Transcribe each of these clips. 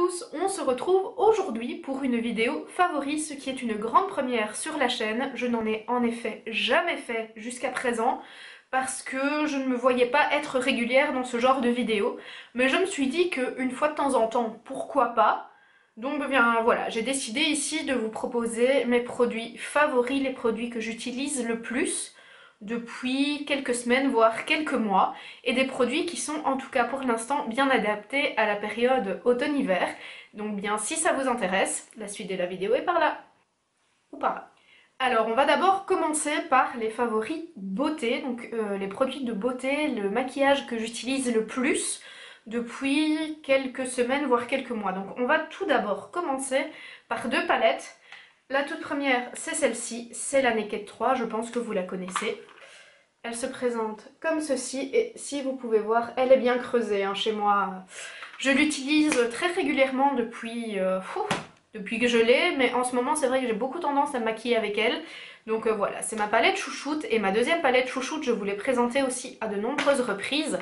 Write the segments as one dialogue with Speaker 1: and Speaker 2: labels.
Speaker 1: tous, on se retrouve aujourd'hui pour une vidéo favori, ce qui est une grande première sur la chaîne. Je n'en ai en effet jamais fait jusqu'à présent parce que je ne me voyais pas être régulière dans ce genre de vidéo, mais je me suis dit qu'une fois de temps en temps, pourquoi pas. Donc bien voilà, j'ai décidé ici de vous proposer mes produits favoris, les produits que j'utilise le plus depuis quelques semaines voire quelques mois, et des produits qui sont en tout cas pour l'instant bien adaptés à la période automne-hiver. Donc bien si ça vous intéresse, la suite de la vidéo est par là ou par là. Alors on va d'abord commencer par les favoris beauté, donc les produits de beauté, le maquillage que j'utilise le plus depuis quelques semaines voire quelques mois. Donc on va tout d'abord commencer par deux palettes. La toute première c'est celle-ci, c'est la Naked 3, je pense que vous la connaissez. Elle se présente comme ceci et si vous pouvez voir, elle est bien creusée hein, chez moi. Je l'utilise très régulièrement depuis que je l'ai, mais en ce moment c'est vrai que j'ai beaucoup tendance à me maquiller avec elle. Donc voilà, c'est ma palette chouchoute, et ma deuxième palette chouchoute, je vous l'ai présentée aussi à de nombreuses reprises.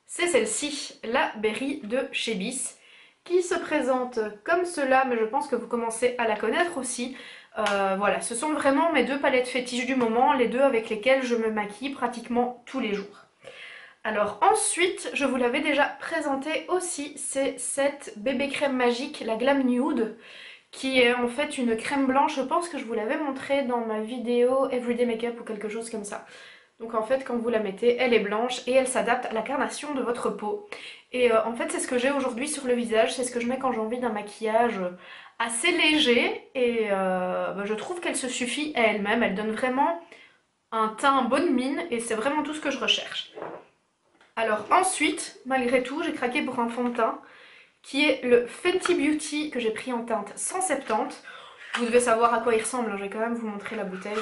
Speaker 1: C'est celle-ci, la Berry de chez Bis, qui se présente comme cela, mais je pense que vous commencez à la connaître aussi. Voilà, ce sont vraiment mes deux palettes fétiches du moment, les deux avec lesquelles je me maquille pratiquement tous les jours. Alors ensuite, je vous l'avais déjà présenté aussi, c'est cette bébé crème magique, la Glam Nude, qui est en fait une crème blanche. Je pense que je vous l'avais montré dans ma vidéo Everyday Makeup ou quelque chose comme ça. Donc en fait quand vous la mettez, elle est blanche et elle s'adapte à la carnation de votre peau. Et en fait c'est ce que j'ai aujourd'hui sur le visage, c'est ce que je mets quand j'ai envie d'un maquillage assez léger. Et je trouve qu'elle se suffit à elle-même, elle donne vraiment un teint bonne mine et c'est vraiment tout ce que je recherche. Alors ensuite, malgré tout, j'ai craqué pour un fond de teint qui est le Fenty Beauty que j'ai pris en teinte 170. Vous devez savoir à quoi il ressemble, hein, je vais quand même vous montrer la bouteille.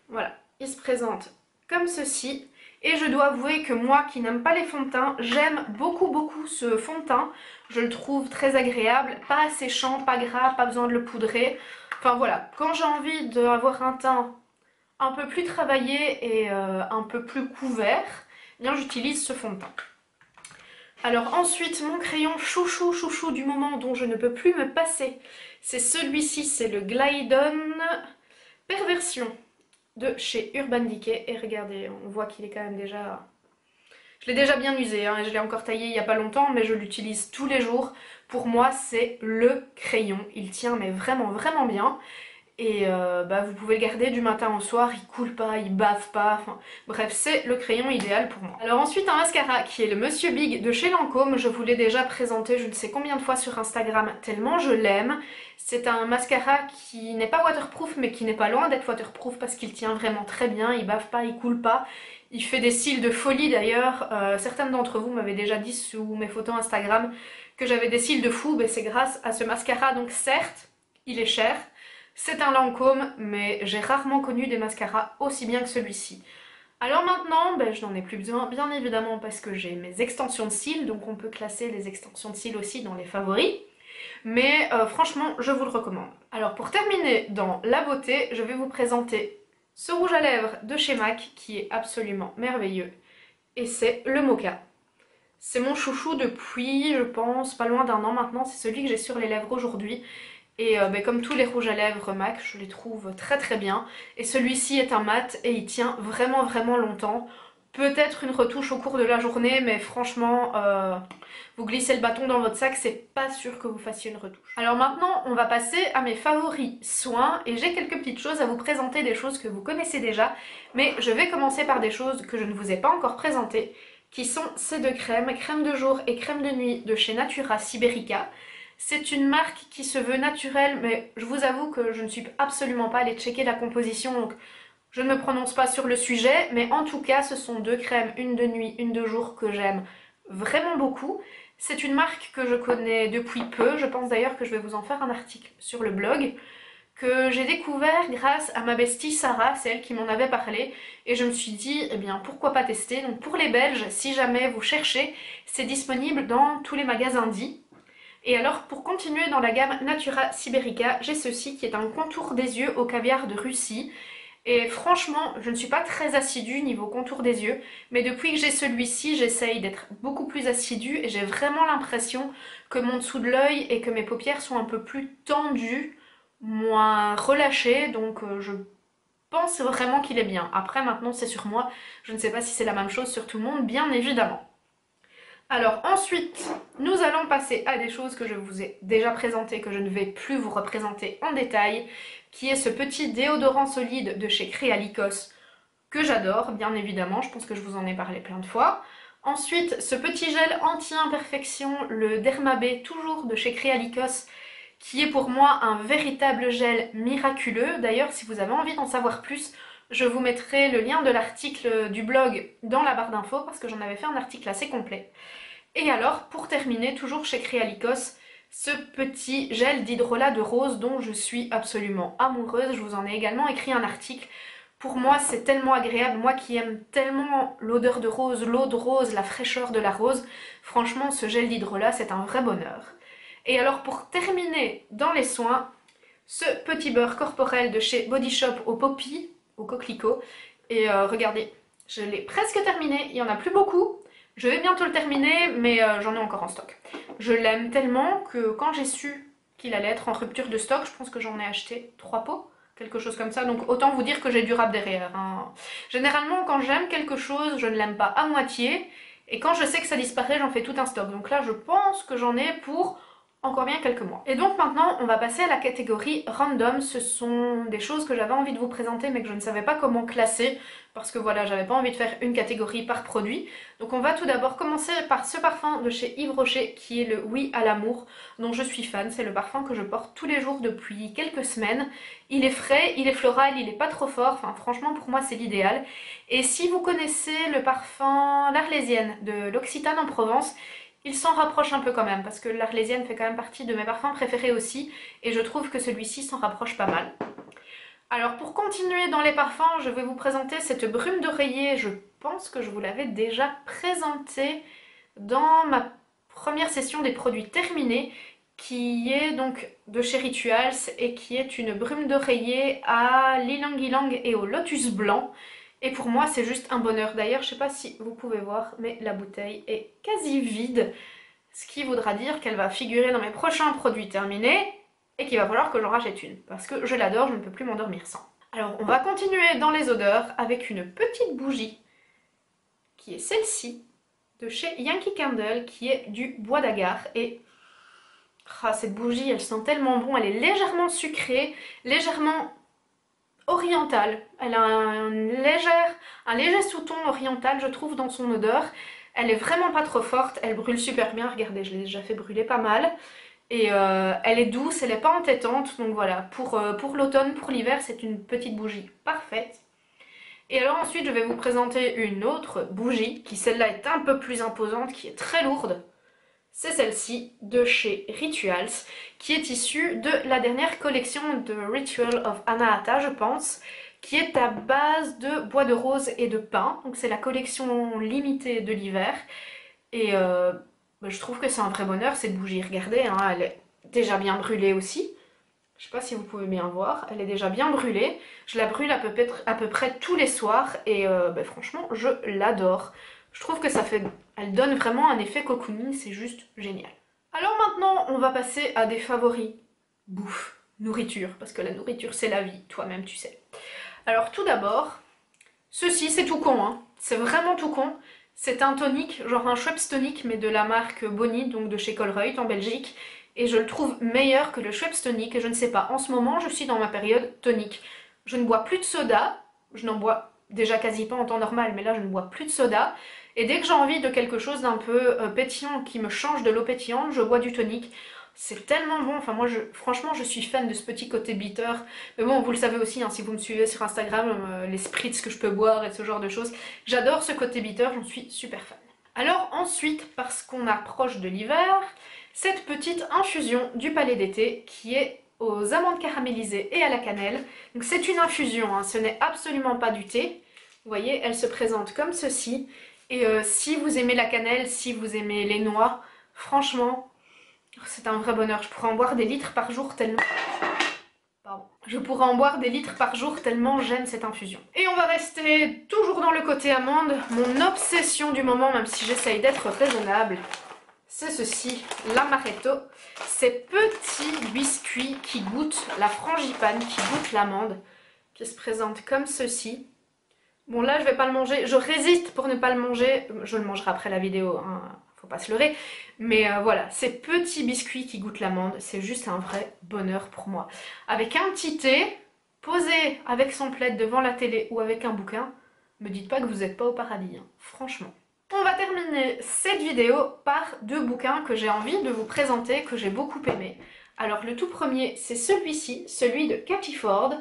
Speaker 1: Voilà, il se présente comme ceci. Et je dois avouer que moi qui n'aime pas les fonds de teint, j'aime beaucoup ce fond de teint. Je le trouve très agréable, pas asséchant, pas gras, pas besoin de le poudrer. Enfin voilà, quand j'ai envie d'avoir un teint un peu plus travaillé et un peu plus couvert, eh bien j'utilise ce fond de teint. Alors ensuite, mon crayon chouchou du moment dont je ne peux plus me passer, c'est celui-ci, c'est le Glidon Perversion de chez Urban Decay. Et regardez, on voit qu'il est quand même déjà... Je l'ai déjà bien usé, hein, et je l'ai encore taillé il n'y a pas longtemps, mais je l'utilise tous les jours. Pour moi, c'est le crayon. Il tient mais vraiment bien. Et vous pouvez le garder du matin au soir, il coule pas, il bave pas, enfin bref, c'est le crayon idéal pour moi. Alors ensuite un mascara qui est le Monsieur Big de chez Lancôme. Je vous l'ai déjà présenté je ne sais combien de fois sur Instagram tellement je l'aime. C'est un mascara qui n'est pas waterproof mais qui n'est pas loin d'être waterproof parce qu'il tient vraiment très bien, il bave pas, il coule pas. Il fait des cils de folie d'ailleurs, certaines d'entre vous m'avaient déjà dit sous mes photos Instagram que j'avais des cils de fou, c'est grâce à ce mascara. Donc certes, il est cher. C'est un Lancôme, mais j'ai rarement connu des mascaras aussi bien que celui-ci. Alors maintenant, je n'en ai plus besoin, bien évidemment, parce que j'ai mes extensions de cils, donc on peut classer les extensions de cils aussi dans les favoris. Mais franchement, je vous le recommande. Alors pour terminer dans la beauté, je vais vous présenter ce rouge à lèvres de chez MAC, qui est absolument merveilleux. Et c'est le Mocha. C'est mon chouchou depuis, je pense, pas loin d'un an maintenant. C'est celui que j'ai sur les lèvres aujourd'hui. Et comme tous les rouges à lèvres MAC, je les trouve très bien. Et celui-ci est un mat et il tient vraiment longtemps. Peut-être une retouche au cours de la journée, mais franchement, vous glissez le bâton dans votre sac, c'est pas sûr que vous fassiez une retouche. Alors maintenant, on va passer à mes favoris soins. Et j'ai quelques petites choses à vous présenter, des choses que vous connaissez déjà. Mais je vais commencer par des choses que je ne vous ai pas encore présentées, qui sont ces deux crèmes, crème de jour et crème de nuit de chez Natura Siberica. C'est une marque qui se veut naturelle, mais je vous avoue que je ne suis absolument pas allée checker la composition, donc je ne me prononce pas sur le sujet. Mais en tout cas, ce sont deux crèmes, une de nuit, une de jour, que j'aime vraiment beaucoup. C'est une marque que je connais depuis peu, je pense d'ailleurs que je vais vous en faire un article sur le blog, que j'ai découvert grâce à ma bestie Sarah, c'est elle qui m'en avait parlé, et je me suis dit, eh bien pourquoi pas tester. Donc pour les Belges, si jamais vous cherchez, c'est disponible dans tous les magasins dits. Et alors pour continuer dans la gamme Natura Siberica, j'ai ceci qui est un contour des yeux au caviar de Russie. Et franchement, je ne suis pas très assidue niveau contour des yeux, mais depuis que j'ai celui-ci, j'essaye d'être beaucoup plus assidue et j'ai vraiment l'impression que mon dessous de l'œil et que mes paupières sont un peu plus tendues, moins relâchées, donc je pense vraiment qu'il est bien. Après, maintenant, c'est sur moi, je ne sais pas si c'est la même chose sur tout le monde, bien évidemment. Alors ensuite, nous allons passer à des choses que je vous ai déjà présentées, que je ne vais plus vous représenter en détail, qui est ce petit déodorant solide de chez Crealicos, que j'adore, bien évidemment, je pense que je vous en ai parlé plein de fois. Ensuite, ce petit gel anti-imperfection, le Dermabé, toujours de chez Crealicos, qui est pour moi un véritable gel miraculeux. D'ailleurs, si vous avez envie d'en savoir plus, je vous mettrai le lien de l'article du blog dans la barre d'infos, parce que j'en avais fait un article assez complet. Et alors, pour terminer, toujours chez Crealicos, ce petit gel d'hydrolat de rose dont je suis absolument amoureuse. Je vous en ai également écrit un article. Pour moi, c'est tellement agréable. Moi qui aime tellement l'odeur de rose, l'eau de rose, la fraîcheur de la rose. Franchement, ce gel d'hydrolat, c'est un vrai bonheur. Et alors, pour terminer dans les soins, ce petit beurre corporel de chez Body Shop au poppy, au coquelicot. Et regardez, je l'ai presque terminé. Il n'y en a plus beaucoup. Je vais bientôt le terminer, mais j'en ai encore en stock. Je l'aime tellement que quand j'ai su qu'il allait être en rupture de stock, je pense que j'en ai acheté 3 pots, quelque chose comme ça. Donc autant vous dire que j'ai du rap derrière, hein. Généralement, quand j'aime quelque chose, je ne l'aime pas à moitié. Et quand je sais que ça disparaît, j'en fais tout un stock. Donc là, je pense que j'en ai pour encore bien quelques mois. Et donc maintenant, on va passer à la catégorie random. Ce sont des choses que j'avais envie de vous présenter, mais que je ne savais pas comment classer, parce que voilà, j'avais pas envie de faire une catégorie par produit. Donc on va tout d'abord commencer par ce parfum de chez Yves Rocher, qui est le Oui à l'amour, dont je suis fan. C'est le parfum que je porte tous les jours depuis quelques semaines. Il est frais, il est floral, il est pas trop fort, enfin franchement pour moi c'est l'idéal. Et si vous connaissez le parfum L'Arlésienne de l'Occitane en Provence, il s'en rapproche un peu quand même, parce que l'Arlésienne fait quand même partie de mes parfums préférés aussi, et je trouve que celui-ci s'en rapproche pas mal. Alors pour continuer dans les parfums, je vais vous présenter cette brume d'oreiller. Je pense que je vous l'avais déjà présentée dans ma première session des produits terminés, qui est donc de chez Rituals et qui est une brume d'oreiller à l'ilang-ilang et au lotus blanc. Et pour moi c'est juste un bonheur. D'ailleurs je sais pas si vous pouvez voir, mais la bouteille est quasi vide, ce qui voudra dire qu'elle va figurer dans mes prochains produits terminés et qu'il va falloir que j'en rachète une, parce que je l'adore, je ne peux plus m'endormir sans. Alors on va continuer dans les odeurs avec une petite bougie qui est celle-ci de chez Yankee Candle, qui est du bois d'agar. Et cette bougie elle sent tellement bon, elle est légèrement sucrée, légèrement orientale. Elle a un léger sous-ton oriental je trouve dans son odeur. Elle est vraiment pas trop forte, elle brûle super bien, regardez je l'ai déjà fait brûler pas mal. Et elle est douce, elle n'est pas entêtante, donc voilà, pour l'automne, pour l'hiver, c'est une petite bougie parfaite. Et alors ensuite, je vais vous présenter une autre bougie, qui celle-là est un peu plus imposante, qui est très lourde. C'est celle-ci, de chez Rituals, qui est issue de la dernière collection de Ritual of Anahata, je pense, qui est à base de bois de rose et de pin. Donc c'est la collection limitée de l'hiver. Et je trouve que c'est un vrai bonheur cette bougie. Regardez, hein, elle est déjà bien brûlée aussi. Je sais pas si vous pouvez bien voir, elle est déjà bien brûlée. Je la brûle à peu près tous les soirs et franchement, je l'adore. Je trouve que elle donne vraiment un effet cocooning, c'est juste génial. Alors maintenant, on va passer à des favoris. Bouffe, nourriture, parce que la nourriture c'est la vie, toi-même tu sais. Alors tout d'abord, ceci c'est tout con, hein. C'est vraiment tout con. C'est un tonique, genre un Schweppes tonique, mais de la marque Bonnie, donc de chez Colruyt en Belgique. Et je le trouve meilleur que le Schweppes tonique. Et je ne sais pas, en ce moment, je suis dans ma période tonique. Je ne bois plus de soda. Je n'en bois déjà quasi pas en temps normal, mais là, je ne bois plus de soda. Et dès que j'ai envie de quelque chose d'un peu pétillant, qui me change de l'eau pétillante, je bois du tonique. C'est tellement bon, enfin moi franchement je suis fan de ce petit côté bitter. Mais bon vous le savez aussi hein, si vous me suivez sur Instagram, les spritz que je peux boire et ce genre de choses. J'adore ce côté bitter, j'en suis super fan. Alors ensuite, parce qu'on approche de l'hiver, cette petite infusion du Palais d'été qui est aux amandes caramélisées et à la cannelle. Donc c'est une infusion, hein, ce n'est absolument pas du thé. Vous voyez, elle se présente comme ceci. Et si vous aimez la cannelle, si vous aimez les noix, franchement... c'est un vrai bonheur, je pourrais en boire des litres par jour tellement... Pardon. Je pourrais en boire des litres par jour tellement j'aime cette infusion. Et on va rester toujours dans le côté amande. Mon obsession du moment, même si j'essaye d'être raisonnable, c'est ceci, l'amaretto. Ces petits biscuits qui goûtent la frangipane, qui goûtent l'amande, qui se présentent comme ceci. Bon là je vais pas le manger, je résiste pour ne pas le manger, je le mangerai après la vidéo, hein. Faut pas se leurrer, mais voilà, ces petits biscuits qui goûtent l'amande, c'est juste un vrai bonheur pour moi. Avec un petit thé, posé avec son plaid devant la télé ou avec un bouquin, me dites pas que vous n'êtes pas au paradis, hein, franchement. On va terminer cette vidéo par deux bouquins que j'ai envie de vous présenter, que j'ai beaucoup aimé. Alors le tout premier, c'est celui-ci, celui de Katie Ford,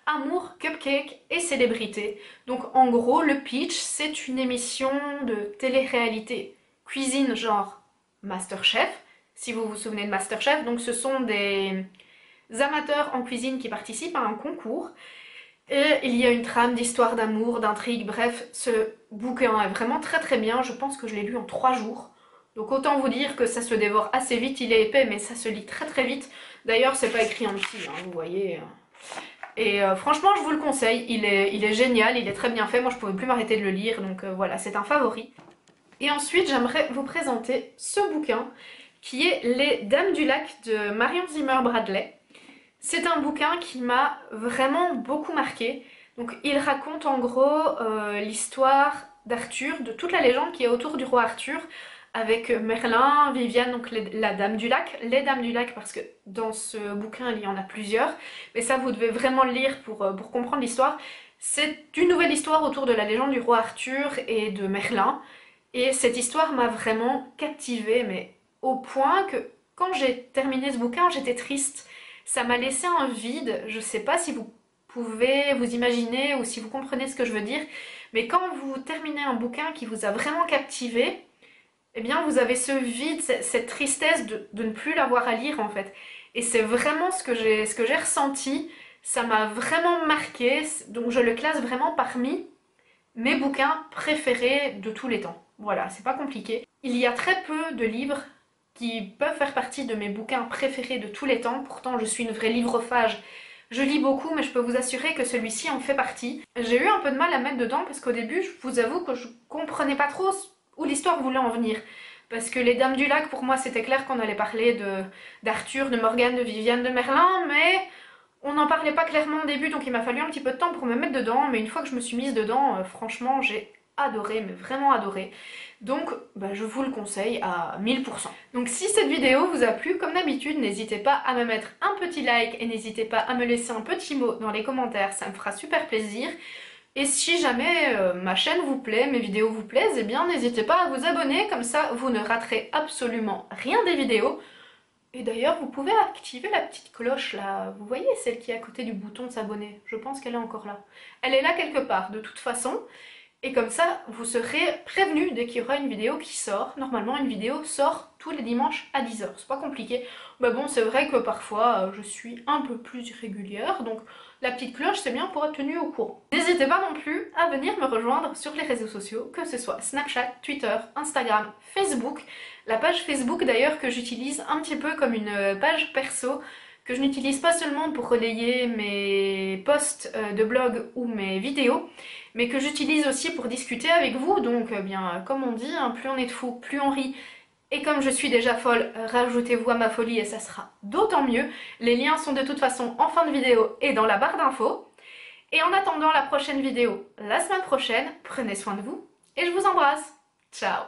Speaker 1: Amour, Cupcake et Célébrité. Donc en gros, le pitch, c'est une émission de télé-réalité cuisine genre Masterchef, si vous vous souvenez de Masterchef. Donc ce sont des amateurs en cuisine qui participent à un concours. Et il y a une trame d'histoire d'amour, d'intrigue, bref, ce bouquin est vraiment très très bien. Je pense que je l'ai lu en 3 jours. Donc autant vous dire que ça se dévore assez vite, il est épais mais ça se lit très très vite. D'ailleurs c'est pas écrit en petit, hein, vous voyez. Et franchement je vous le conseille, il est génial, il est très bien fait. Moi je pouvais plus m'arrêter de le lire, donc voilà, c'est un favori. Et ensuite, j'aimerais vous présenter ce bouquin qui est Les Dames du Lac de Marion Zimmer Bradley. C'est un bouquin qui m'a vraiment beaucoup marqué. Donc il raconte en gros l'histoire d'Arthur, de toute la légende qui est autour du roi Arthur, avec Merlin, Viviane, donc la Dame du Lac. Les Dames du Lac parce que dans ce bouquin il y en a plusieurs, mais ça vous devez vraiment le lire pour comprendre l'histoire. C'est une nouvelle histoire autour de la légende du roi Arthur et de Merlin. Et cette histoire m'a vraiment captivée, mais au point que quand j'ai terminé ce bouquin, j'étais triste. Ça m'a laissé un vide, je sais pas si vous pouvez vous imaginer ou si vous comprenez ce que je veux dire, mais quand vous terminez un bouquin qui vous a vraiment captivé, eh bien vous avez ce vide, cette tristesse de ne plus l'avoir à lire en fait. Et c'est vraiment ce que j'ai ressenti, ça m'a vraiment marqué, donc je le classe vraiment parmi mes bouquins préférés de tous les temps. Voilà, c'est pas compliqué. Il y a très peu de livres qui peuvent faire partie de mes bouquins préférés de tous les temps. Pourtant, je suis une vraie livrophage. Je lis beaucoup, mais je peux vous assurer que celui-ci en fait partie. J'ai eu un peu de mal à mettre dedans parce qu'au début, je vous avoue que je comprenais pas trop où l'histoire voulait en venir. Parce que les Dames du Lac, pour moi, c'était clair qu'on allait parler d'Arthur, de Morgane, de Viviane, de Merlin, mais on n'en parlait pas clairement au début, donc il m'a fallu un petit peu de temps pour me mettre dedans. Mais une fois que je me suis mise dedans, franchement, j'ai adoré, mais vraiment adoré. Donc je vous le conseille à 1000%. Donc si cette vidéo vous a plu, comme d'habitude, n'hésitez pas à me mettre un petit like et n'hésitez pas à me laisser un petit mot dans les commentaires, ça me fera super plaisir. Et si jamais ma chaîne vous plaît, mes vidéos vous plaisent, eh bien n'hésitez pas à vous abonner, comme ça vous ne raterez absolument rien des vidéos. Et d'ailleurs vous pouvez activer la petite cloche là, vous voyez celle qui est à côté du bouton de s'abonner, je pense qu'elle est encore là. Elle est là quelque part de toute façon. Et comme ça, vous serez prévenu dès qu'il y aura une vidéo qui sort. Normalement, une vidéo sort tous les dimanches à 10 h. C'est pas compliqué. Mais bon, c'est vrai que parfois, je suis un peu plus irrégulière. Donc, la petite cloche, c'est bien pour être tenue au courant. N'hésitez pas non plus à venir me rejoindre sur les réseaux sociaux, que ce soit Snapchat, Twitter, Instagram, Facebook. La page Facebook, d'ailleurs, que j'utilise un petit peu comme une page perso, que je n'utilise pas seulement pour relayer mes posts de blog ou mes vidéos, mais que j'utilise aussi pour discuter avec vous. Donc bien comme on dit, hein, plus on est de fous, plus on rit. Et comme je suis déjà folle, rajoutez-vous à ma folie et ça sera d'autant mieux. Les liens sont de toute façon en fin de vidéo et dans la barre d'infos. Et en attendant la prochaine vidéo la semaine prochaine, prenez soin de vous et je vous embrasse. Ciao!